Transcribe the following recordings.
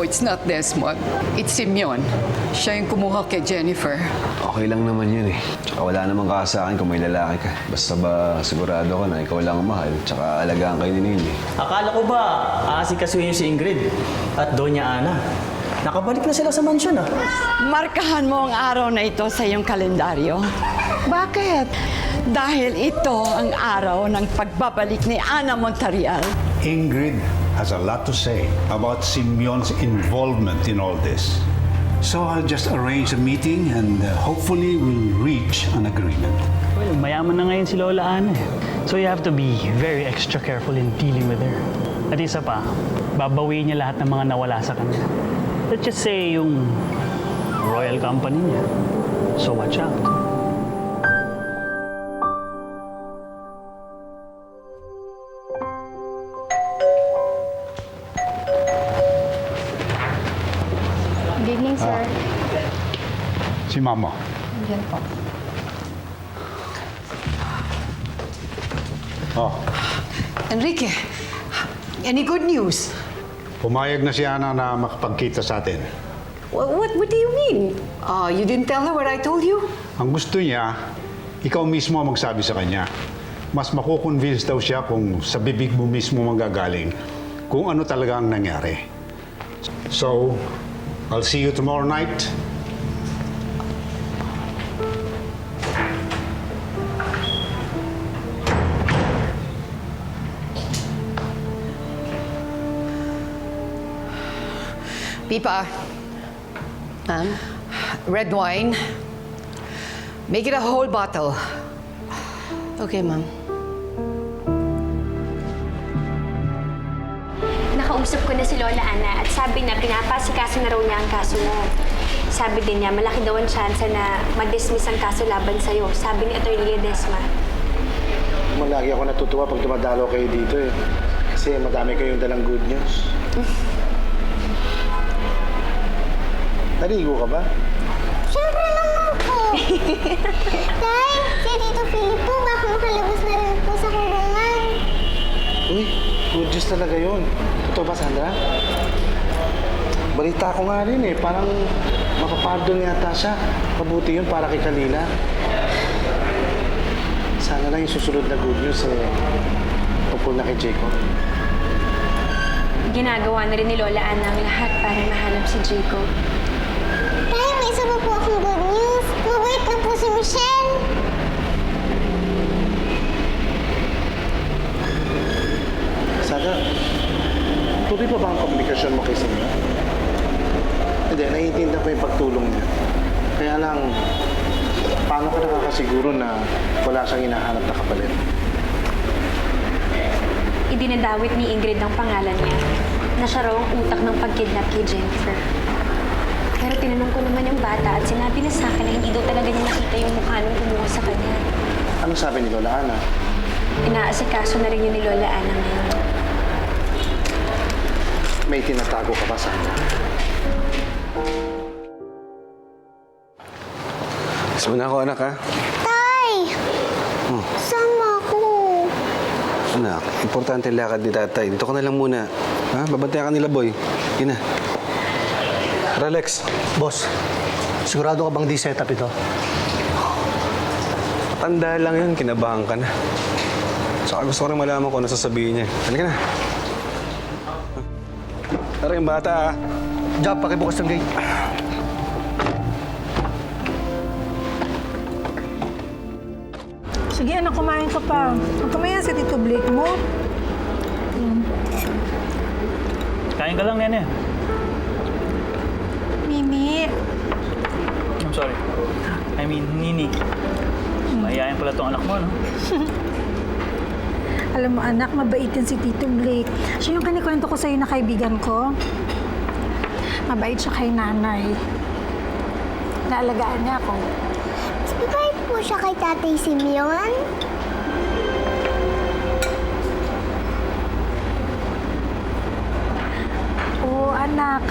No, it's not Desmond. It's Simeon. Siya yung kumuha kay Jennifer. Okay lang naman yun eh. Tsaka wala namang kaka sa akin kung may lalaki ka. Basta ba sigurado ka na ikaw lang ang mahal, tsaka alagaan kayo ni Nini. Akala ko ba aasikasuhin niyo si Ingrid at Doña Ana? Nakabalik na sila sa mansyon ah. Markahan mo ang araw na ito sa iyong kalendaryo. Bakit? Dahil ito ang araw ng pagbabalik ni Ana Montarial. Ingrid has a lot to say about Simeon's involvement in all this. So I'll just arrange a meeting and hopefully we'll reach an agreement. Well, mayaman na ngayon si Lola Ana. So you have to be very extra careful in dealing with her. At isa pa, babawiin niya lahat ng mga nawala sa kanya. Let's just say yung royal company niya. So watch out. Good evening, sir. Si Mama. Yan po. Oh, Enrique, any good news? pumayag na si Ana na makapagkita sa atin. What do you mean? You didn't tell her what I told you? Ang gusto niya, ikaw mismo ang magsabi sa kanya. Mas makukonvince daw siya kung sa bibig mo mismo manggagaling kung ano talaga ang nangyari. So, I'll see you tomorrow night. Pipa. Ma'am? Red wine. Make it a whole bottle. Okay, ma'am. Nakausap ko na si Lola Ana at sabi na pinapasikaso na raw niya ang kaso mo. Sabi din niya, malaki daw ang tsansa na ma-dismiss ang kaso laban sa'yo. Sabi ni Atty. Ledesma. Malagi ako natutuwa pag dumadalo kayo dito eh. Kasi madami kayong dalang good news. Naligo ka ba? Siyempre naman po. Tay, si Tito Philip po, baka makalabas na rin po sa kulungan. Uy, good news talaga yun. Totoo ba, Sandra? Balita ko nga rin eh. Parang mapapardon yata siya. Mabuti yun para kay Kalila. Sana lang yung susunod na good news eh. Tungkol na kay Jacob. Ginagawa na rin ni Lola Ana ang lahat para mahanap si Jacob. Tay, may isa pa po akong good news. Mabait na po si Michelle. Sandra, tuloy pa ba ang komunikasyon mo kay Sinyo? Hindi, naiintindihan ko yung pagtulong niya. Kaya lang, paano ka nakakasiguro na wala siyang hinahanap na kapalit? Idinadawit ni Ingrid ang pangalan niya na siya raw ang utak ng pagkidnap kay Jennifer. Pero tinanong ko naman yung bata at sinabi na sa akin na hindi daw talaga niya nakita yung mukha nung kumuha sa kanya. Ano sabi ni Lola Ana? Inaasikaso na rin yun ni Lola Ana ngayon. May tinatago ka ba, Sandra? Gusto mo na ako, anak, ha? Tay! Sama ako. Anak, importante ang lakad ni tatay. Dito ka na lang muna. Ha? Babantayan ka nila, boy. Yun na. Tara, Lex. Boss, sigurado ka bang di setup ito? Tanda lang yun, kinabahan ka na. Saka gusto ko rin malaman kung ano sasabihin niya. Halika na. Tara yung bata, ha? Job, pakibukas ng gate. Sige, anak, kumain ka pa. Huwag kumain sa Tito Blake mo. Kain ka lang, Nene. Mimi. I'm sorry. I mean, Nini. Mahihayin pala tong anak mo, no? Alam mo, anak, mabait din si Tito Blake. Siya yung kinikwento ko sa'yo na kaibigan ko. Mabait siya kay nanay. Naalagaan niya ako. Mas mabait po siya kay Tatay Simeon. Oo, anak.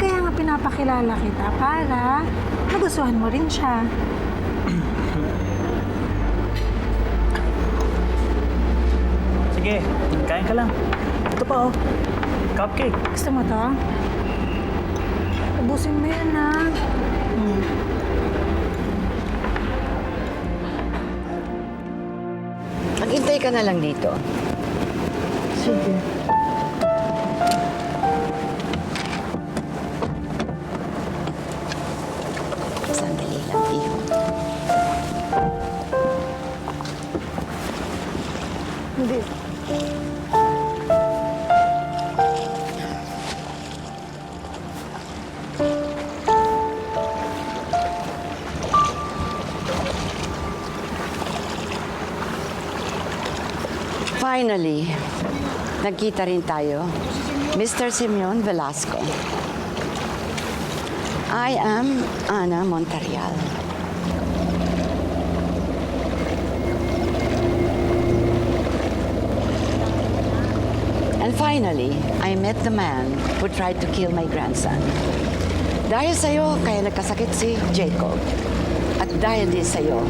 Kaya nga pinapakilala kita para magustuhan mo rin siya. Sige, kain ka lang. Ito pa, oh. Cupcake. Gusto mo to? Tapusin mo yan, ha? Maghintay ka na lang dito. Sige. Sandali lang, iho. Hindi. Finally, nagkita rin tayo. Mr. Simeon Velasco. I am Ana Montarial. And finally, I met the man who tried to kill my grandson. Dahil sa'yo, kaya nagkasakit si Jacob. At dahil din sa'yo,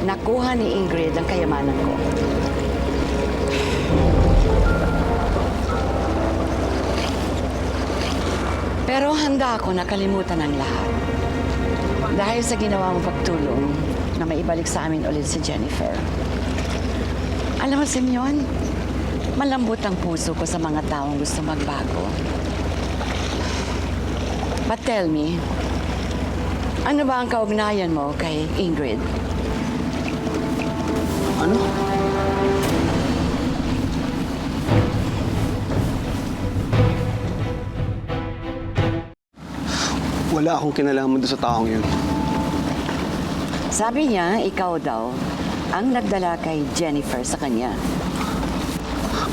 nakuha ni Ingrid ang kayamanan ko. Pero handa ako nakalimutan ang lahat. Dahil sa ginawa mong pagtulong na maibalik sa amin ulit si Jennifer. Alam mo, Simeon, malambot ang puso ko sa mga taong gusto magbago. But tell me, ano ba ang kaugnayan mo kay Ingrid? Ano? Wala akong kinalaman doon sa taong yun. Sabi niya, ikaw daw ang nagdala kay Jennifer sa kanya.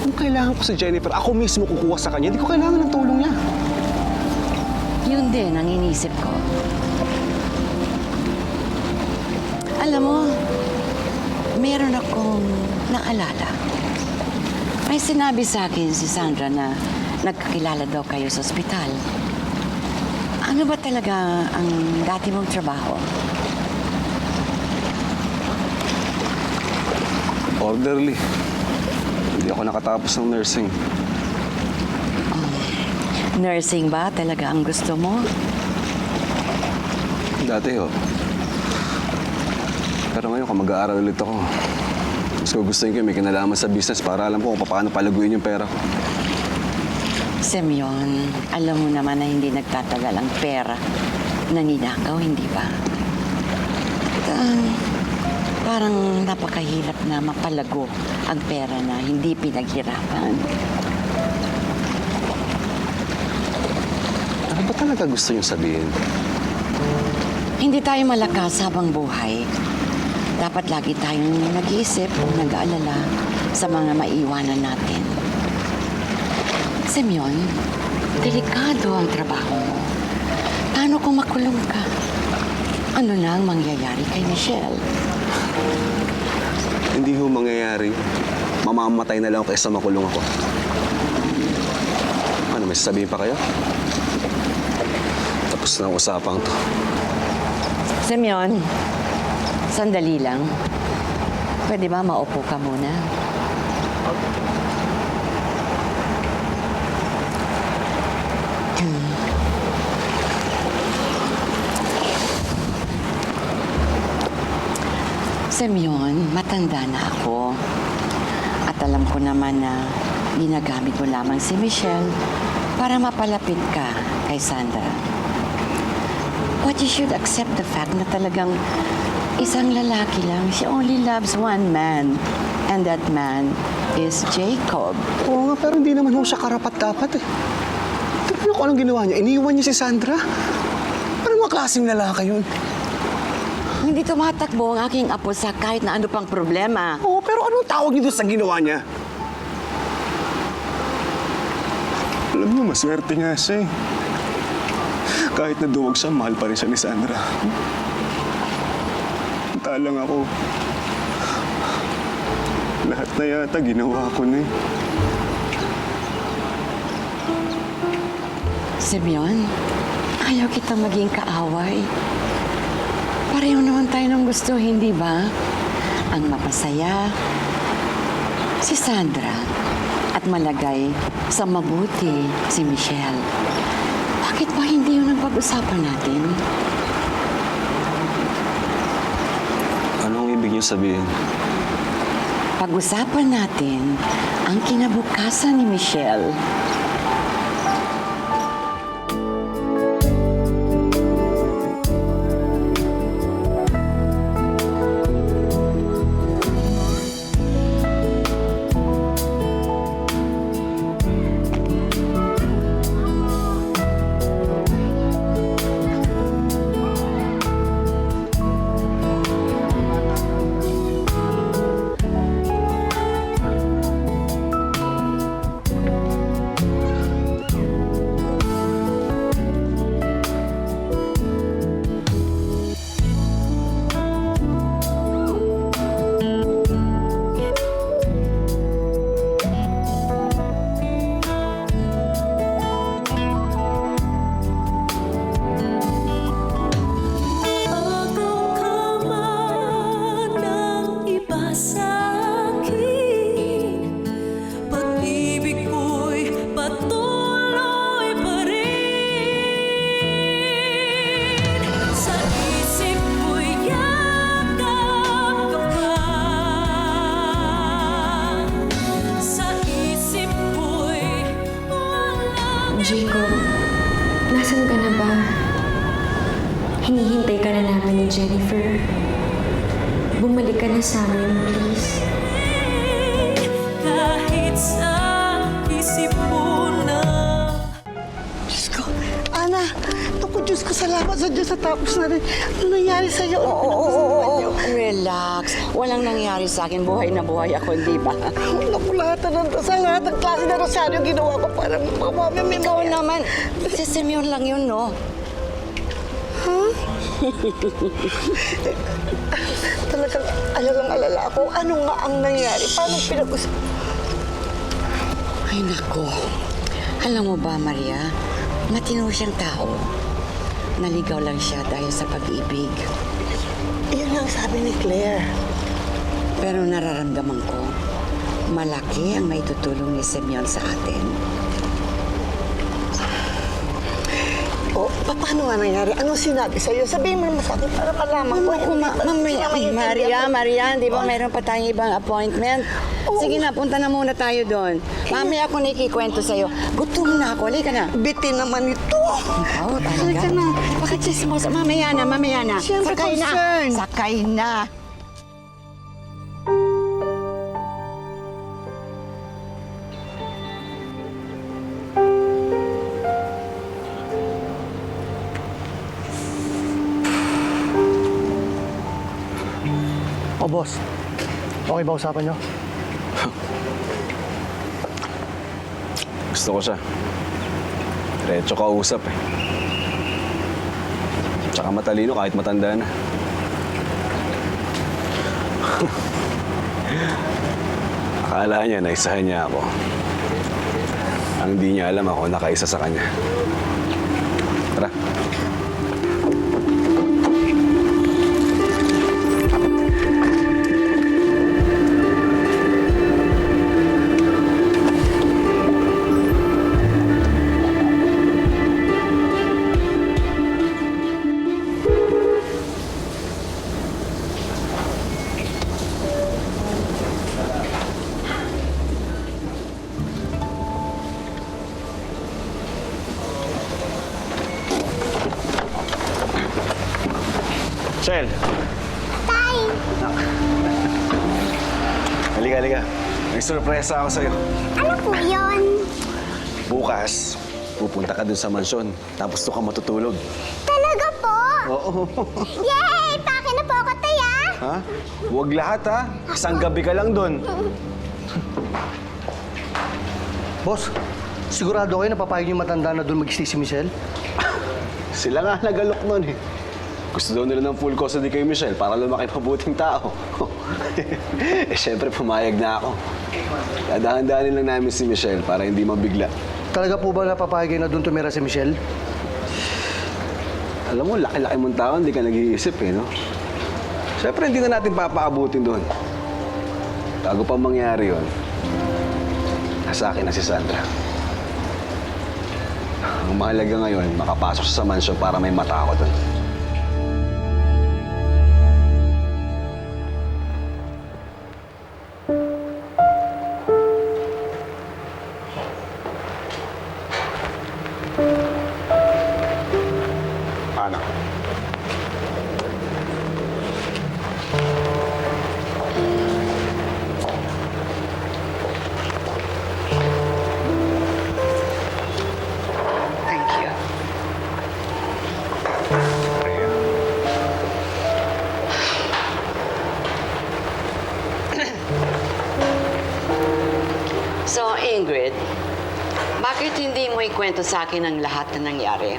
Kung kailangan ko si Jennifer, ako mismo kukuha sa kanya. Hindi ko kailangan ng tulong niya. Yun din ang inisip ko. Alam mo, meron akong naalala. May sinabi sa akin si Sandra na nagkakilala daw kayo sa ospital. Ano ba talaga ang dati mong trabaho? Orderly. Hindi ako nakatapos ng nursing. Nursing ba talaga ang gusto mo? Dati ho. Pero ngayon, kung mag-aaral ulit ako, mas gugustuhin ko may kinalaman sa business para alam ko kung paano palaguin yung pera ko. Simeon, alam mo naman na hindi nagtatagal ang pera na ninakaw, hindi ba? Parang napakahirap na mapalago ang pera na hindi pinaghirapan. Ano ba talaga gusto niyong sabihin? Hindi tayo malakas habang buhay. Dapat lagi tayong nag-iisip, nag-aalala sa mga maiwanan natin. Simeon, delikado ang trabaho mo. Paano kung makulong ka? Ano na ang mangyayari kay Michelle? Hindi ho mangyayari. Mamamatay na lang ako kaysa makulong ako. Ano, may sasabihin pa kayo? Tapos na ang usapang to. Simeon, sandali lang. Pwede ba maupo ka muna? Simeon, matanda na ako. At alam ko naman na ginagamit mo lamang si Michelle para mapalapit ka kay Sandra. But you should accept the fact na talagang isang lalaki lang. She only loves one man. And that man is Jacob. Oo nga, pero hindi naman ho siya karapat-dapat eh. Tignan niyo kung anong ginawa niya. Iniwan niya si Sandra. Ano mga klaseng lalaki yun? Hindi tumatakbo ang aking apo sa kahit na ano pang problema. Oo, pero anong tawag niyo doon sa ginawa niya? Alam mo, maswerte nga siya eh. Kahit na duwag siya, mahal pa rin siya ni Sandra. Talang ako. Lahat na yata ginawa ko na eh. Simeon, ayaw kitang maging kaaway. Pareho naman tayo ng gusto, hindi ba? Ang mapasaya, si Sandra, at malagay sa mabuti si Michelle. Bakit ba hindi yun ang pag-usapan natin. Anong ibig niyo sabihin? Pag-usapan natin ang kinabukasan ni Michelle. Jacob, nasan ka na ba? Hinihintay ka na namin ni Jennifer. Bumalik ka na sa amin, please. Kahit sa isip mo na. Diyos ko, Ana, naku, Diyos ko, salamat sa Diyos, natapos na rin. Ano nangyari sa'yo? Oo, relax. Walang nangyari sa akin. Buhay na buhay ako, di ba? Naku, sa lahat ng klase na rosaryo ginawa ko para mamami. Ikaw naman, si Simeon lang yun, no? Talagang alalang-alala ako. Ano nga ang nangyari? Paano pinag-usap? Ay, nako. Alam mo ba, Maria, matino siyang tao. Naligaw lang siya dahil sa pag-ibig. Iyon ang sabi ni Claire. Pero nararamdaman ko, malaki ang maitutulong ni Simeon sa atin. O, paano nga nangyari? Anong sinabi sa'yo? Sabihin mo naman sa akin para malaman ko. Maria, di ba mayroon pa tayong ibang appointment? Sige na, punta na muna tayo doon. Mamaya ako na ikikwento sa'yo. Gutom na ako, halika na. Bitin naman ito. Oo, talaga. Bakit chismos? Mamaya na. Siyempre, Sakay na. concern. Sakay na. O, boss. Okay ba usapan niyo? Gusto ko siya. Diretso kausap eh. Tsaka matalino kahit matanda na. Akala niya naisahan niya ako. Ang di niya alam ako nakaisa sa kanya. Tara. Shell. Tay! Halika. May sorpresa ako sa'yo. Ano po yun? Bukas, pupunta ka dun sa mansyon. Tapos doon ka matutulog. Talaga po? Oo. Yay! Pake na po ako, Tay, ah! Ha? Huwag lahat, ha? Isang gabi ka lang dun. Boss, sigurado kayo napapayag yung matanda na doon mag-stay si Michelle? Sila nga nagalok nun eh. Gusto daw nila ng full custody kay Michelle para lumaki mabuting tao. Eh, syempre, pumayag na ako. Dadahan-dahanin lang namin si Michelle para hindi mabigla. Talaga po ba napapayag kayo na doon tumira si Michelle? Alam mo, laki-laki mong tao, hindi ka nag-iisip eh, no? Syempre, hindi na natin papaabutin doon. Bago pa mangyari yun, nasa akin na si Sandra. Ang mahalaga ngayon, makapasok siya sa mansyon para may mata ako doon. Ana. Thank you. So, Ingrid, bakit hindi mo ikwento sa akin ang lahat na nangyari?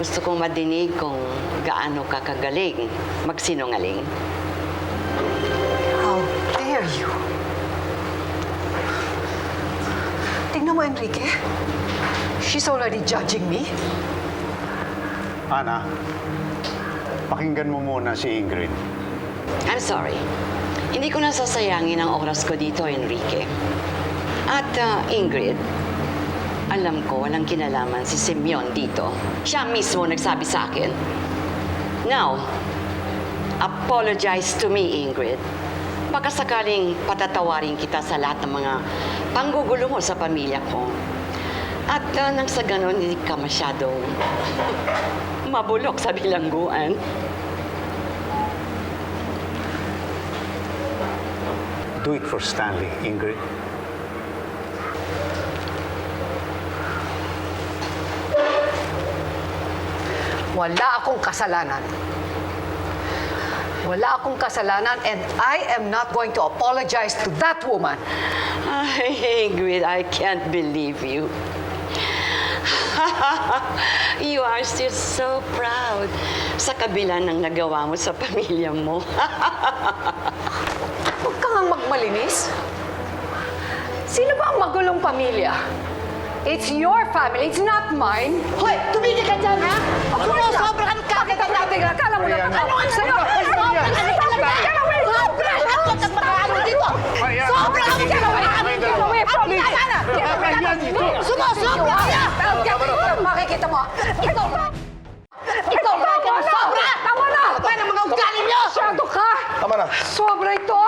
Gusto kong madinig kung gaano ka kagaling magsinungaling. How dare you? Tingnan mo, Enrique. She's already judging me. Ana, pakinggan mo muna si Ingrid. I'm sorry. Hindi ko nasasayangin ang oras ko dito, Enrique. At Ingrid, alam ko walang kinalaman si Simeon dito. Siya mismo nagsabi sa akin. Now, apologize to me, Ingrid. Baka sakaling patatawarin kita sa lahat ng mga panggugulo mo sa pamilya ko. At nang sa ganon, hindi ka masyadong mabulok sa bilangguan. Do it for Stanley, Ingrid. Wala akong kasalanan. Wala akong kasalanan and I am not going to apologize to that woman. Ay, Ingrid, I can't believe you. You are still so proud sa kabila ng nagawa mo sa pamilya mo. Huwag ka ngang magmalinis. Sino ba ang magulong pamilya? It's your family, it's not mine. Hoy, tumigil ka dyan, ha? Sumusobra ka! Bakit ang natin? Akala mo naman ako sa'yo? Sobra ka talaga! Sobra! Takot ang mga ano dito! Sobra ka! Get away from me! Sumusobra ka! Makikita mo! Ito ba ka na sobra? Tama na! Tama na mga ugali niyo! Masyado ka! Tama na. Sobra ito!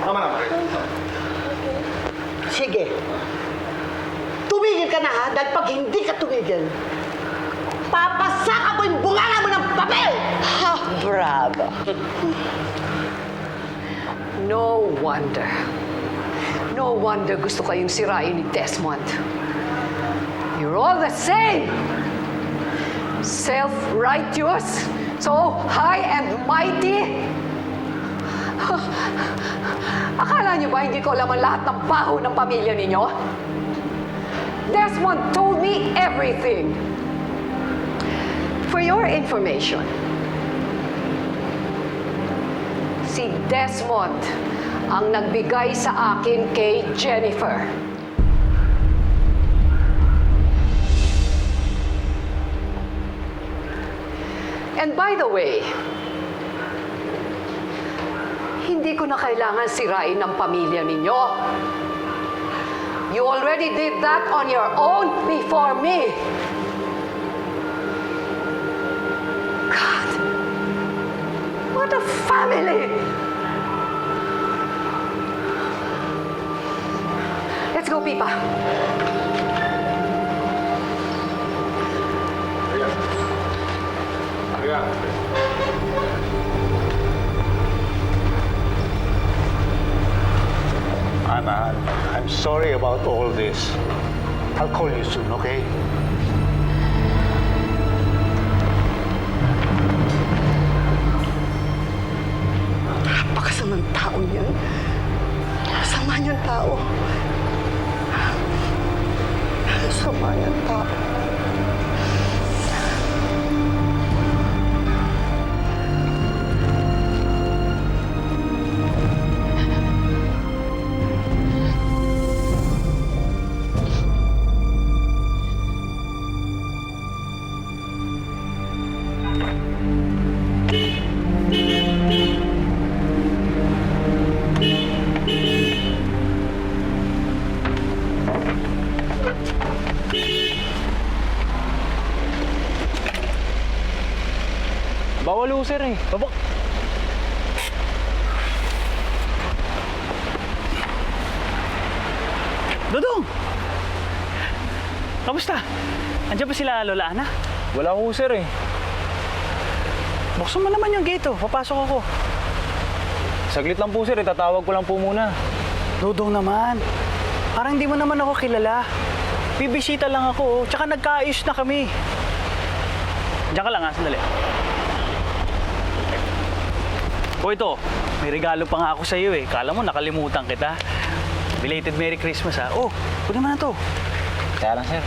Tama na. Sige. Tumigil ka na, ha? Dahil pag hindi ka tumigil, papasaka ko yung bunganga mo ng papel! Ha, bravo. No wonder. No wonder gusto kayong sirain ni Desmond. You're all the same! Self-righteous, so high and mighty. Akala niyo ba hindi ko alam ang lahat ng baho ng pamilya ninyo? Desmond told me everything. For your information, si Desmond ang nagbigay sa akin kay Jennifer. And by the way, hindi ko na kailangan sirain ang pamilya ninyo. You already did that on your own before me. God, what a family! Let's go, Pipa. Ana, I'm sorry about all this. I'll call you soon, okay? Napakasamang tao niyan. Sama niyang tao. Sama niyang tao. bawal ho, sir eh. Dodong! Kamusta? Andiyan ba sila Lola Ana? Wala ko, sir eh. Buksan mo naman yung gate, oh. Papasok ako. Saglit lang po, sir. Itatawag ko lang po muna. Dodong naman. Parang hindi mo naman ako kilala. Bibisita lang ako, oh. Tsaka nagkaayos na kami. Diyan ka lang, ha? Sandali. O ito, may regalo pa nga ako sa iyo eh. Kala mo nakalimutan kita. Belated Merry Christmas, ha? Oh, kunin mo na to. Kaya lang, sir.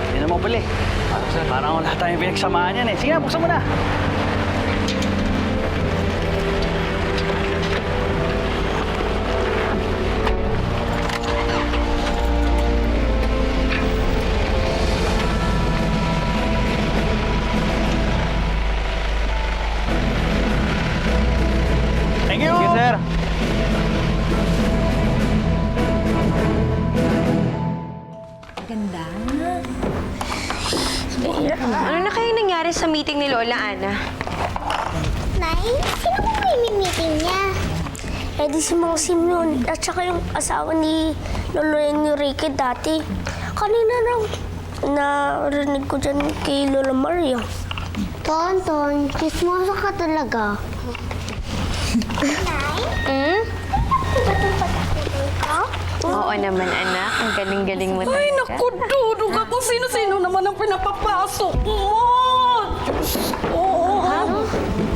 Hindi naman pala eh. Parang wala tayong pinagsamaan yan eh. Sige na, buksan mo na. Thank you! Thank you, sir. Ganda. Ano na kayang nangyari sa meeting ni Lola Ana? Nay, sino po yung meeting niya? Eh di si Mang Simeon at saka yung asawa ni Lolo Enrique dati. Kanina lang narinig ko dyan kay Lola Maria. Tonton, chismoso ka talaga. Nay? Oo naman, anak. Ang galing-galing mo talaga. Ay, naku, Dudong ka kung sino-sino naman ang pinapapasok mo. Oo. Ha?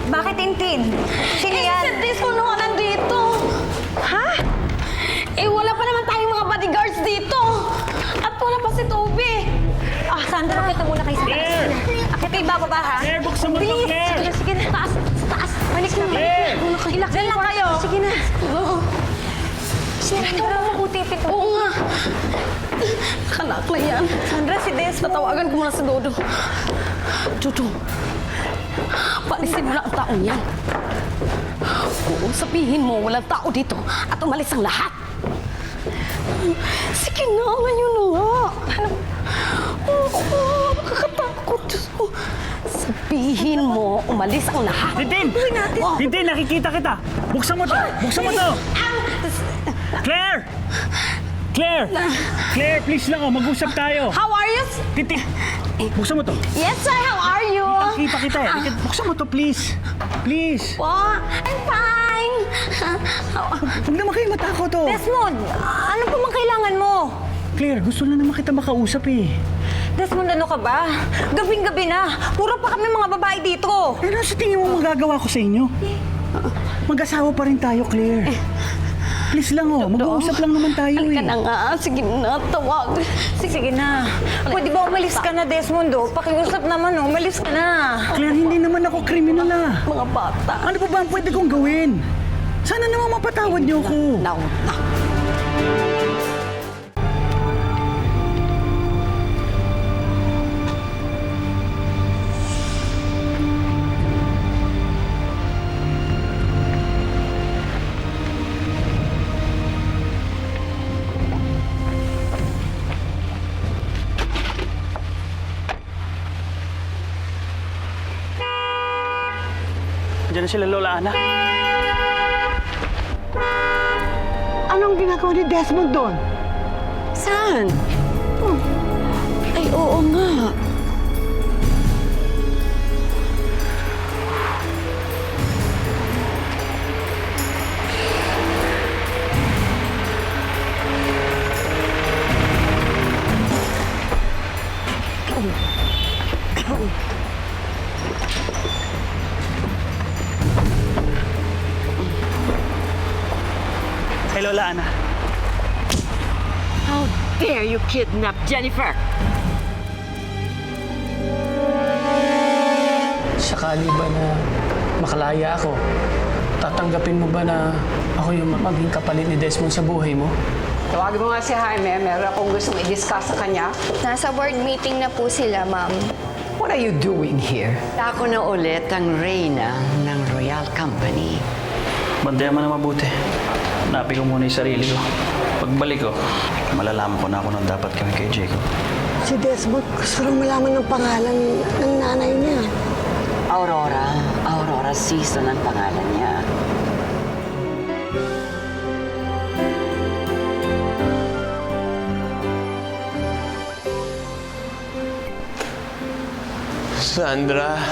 Bakit, Tintin? Sino yan? Si Disco naman nandito. Ha? Eh, wala pa naman tayong mga bodyguards dito. At wala pa si Toby. Ah, Sandra, akit na muna kayo sa taas. Akit kayo bababa, ha? Claire, buksan mo to, Claire! Sige, sige na. Taas, taas. Balik na. Claire! Relax lang kayo. Sige na. Sandra, wala mabuti, Tintin. Oo nga. Kanak na yan. Sandra, si Des. Tatawagan ko muna si Dodo. Dodo, paalisin mo lang ang taong yan. Oo, sabihin mo, walang tao dito at umalis ang lahat. Sige na, ngayon na nga. Oo, nakakatakot. Diyos ko. Sabihin mo, umalis ang lahat. Tintin! Tintin, nakikita kita! Buksan mo to! Buksan mo to! Claire! Claire! Claire, please lang, oh. Mag-usap tayo. How are you? Tintin! Buksan mo to. Yes, sir. How are you? Kita kita eh. Buksan mo to, please. Please. Po, I'm fine. Huwag naman kayo matakot, oh. Desmond, ano pa mang kailangan mo? Claire, gusto na naman kita makausap eh. Desmond, ano ka ba? Gabing-gabi na. Puro pa kami mga babae dito. Ano sa tingin mo magagawa ko sa inyo? Mag-asawa pa rin tayo, Claire. Please lang, oh. Mag-uusap lang naman tayo eh. Halika na nga. Sige na, tawag. Sige na. Pwede ba umalis ka na, Desmond? Oh? Pakiusap naman, oh. Umalis ka na. Claire, hindi naman ako kriminal ah. Mga bata. Ano pa ba ang pwede kong gawin? Sana naman mapatawad niyo ako. Now. Diyan na sila, Lola Ana. Anong ginagawa ni Desmond doon? Saan? Ay, oo nga. Hey, Lola Ana. How dare you kidnap Jennifer? Sakali ba na makalaya ako, tatanggapin mo ba na ako yung maging kapalit ni Desmond sa buhay mo? Tawagin mo nga si Jaime. Meron akong gustong i-discuss sa kanya. Nasa board meeting na po sila, ma'am. What are you doing here? Ako na ulit ang reyna ng Royal Company. Bantayan mo na mabuti. Hanapin ko muna yung sarili ko. Pagbalik ko, malalaman ko na ako nang dapat kami kay Jacob. Si Desmond, gusto lang malaman ng pangalan ng nanay niya. Aurora. Aurora Season ang pangalan niya. Sandra,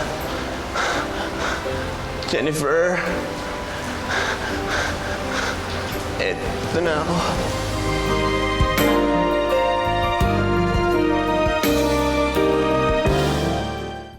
Jennifer, eto na ako.